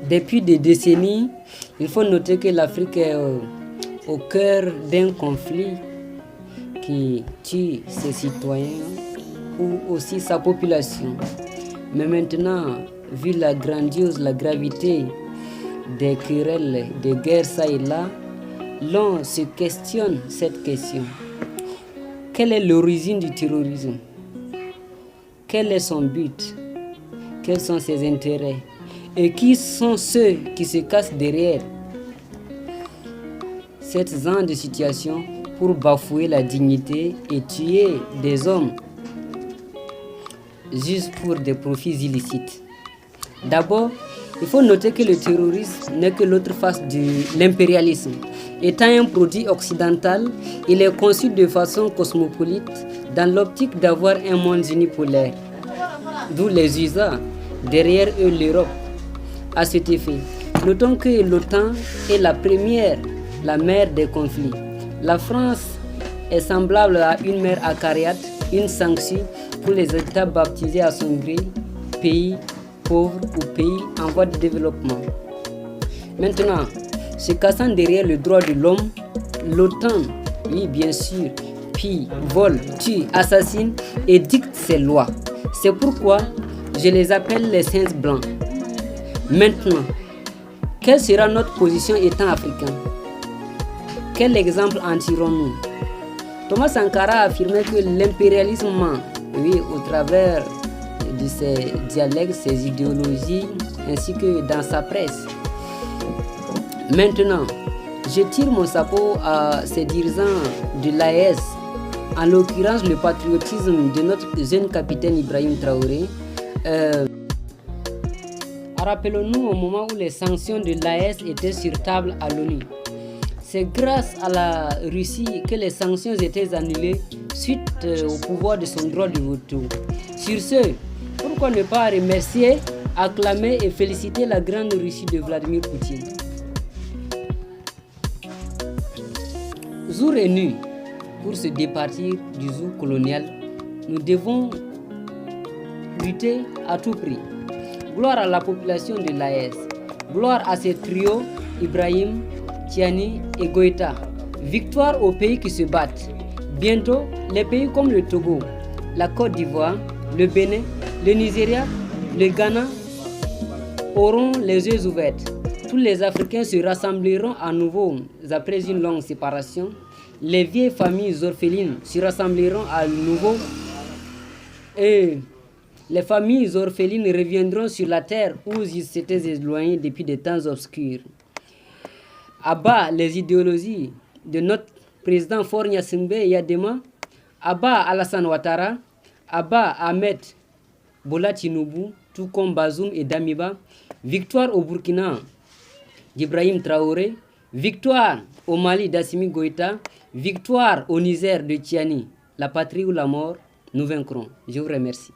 Depuis des décennies, il faut noter que l'Afrique est au cœur d'un conflit qui tue ses citoyens ou aussi sa population. Mais maintenant, vu la gravité des querelles, des guerres ça et là, l'on se questionne cette question. Quelle est l'origine du terrorisme? Quel est son but? Quels sont ses intérêts? Et qui sont ceux qui se cachent derrière cette genre de situation pour bafouer la dignité et tuer des hommes juste pour des profits illicites? D'abord, il faut noter que le terrorisme n'est que l'autre face de l'impérialisme. Étant un produit occidental, il est conçu de façon cosmopolite dans l'optique d'avoir un monde unipolaire, d'où les USA, derrière eux l'Europe. À cet effet, notons que l'OTAN est la mère des conflits. La France est semblable à une mère acariate, une sanction pour les États baptisés à son gré, pays pauvres ou pays en voie de développement. Maintenant, se cassant derrière le droit de l'homme, l'OTAN, oui bien sûr, pille, vole, tue, assassine et dicte ses lois. C'est pourquoi je les appelle les saints blancs. Maintenant, quelle sera notre position étant africain? Quel exemple en tirons-nous? Thomas Sankara a affirmé que l'impérialisme, oui, au travers de ses dialectes, ses idéologies, ainsi que dans sa presse. Maintenant, je tire mon chapeau à ces dirigeants de l'AES, en l'occurrence le patriotisme de notre jeune capitaine Ibrahim Traoré. Rappelons-nous au moment où les sanctions de l'AES étaient sur table à l'ONU. C'est grâce à la Russie que les sanctions étaient annulées suite au pouvoir de son droit de veto. Sur ce, pourquoi ne pas remercier, acclamer et féliciter la grande Russie de Vladimir Poutine? Jour et nuit, pour se départir du joug colonial, nous devons lutter à tout prix. Gloire à la population de l'AES, gloire à ces trios Ibrahim, Tiani et Goïta. Victoire aux pays qui se battent. Bientôt, les pays comme le Togo, la Côte d'Ivoire, le Bénin, le Nigeria, le Ghana auront les yeux ouverts. Tous les Africains se rassembleront à nouveau après une longue séparation. Les vieilles familles orphelines se rassembleront à nouveau et les familles orphelines reviendront sur la terre où ils s'étaient éloignés depuis des temps obscurs. À bas les idéologies de notre président Faure Gnassingbé Eyadema, à bas Alassane Ouattara, à bas Ahmed Bola Tinubu, tout comme Bazoum et Damiba. Victoire au Burkina d'Ibrahim Traoré, victoire au Mali d'Assimi Goïta, victoire au Niger de Tiani. La patrie ou la mort, nous vaincrons. Je vous remercie.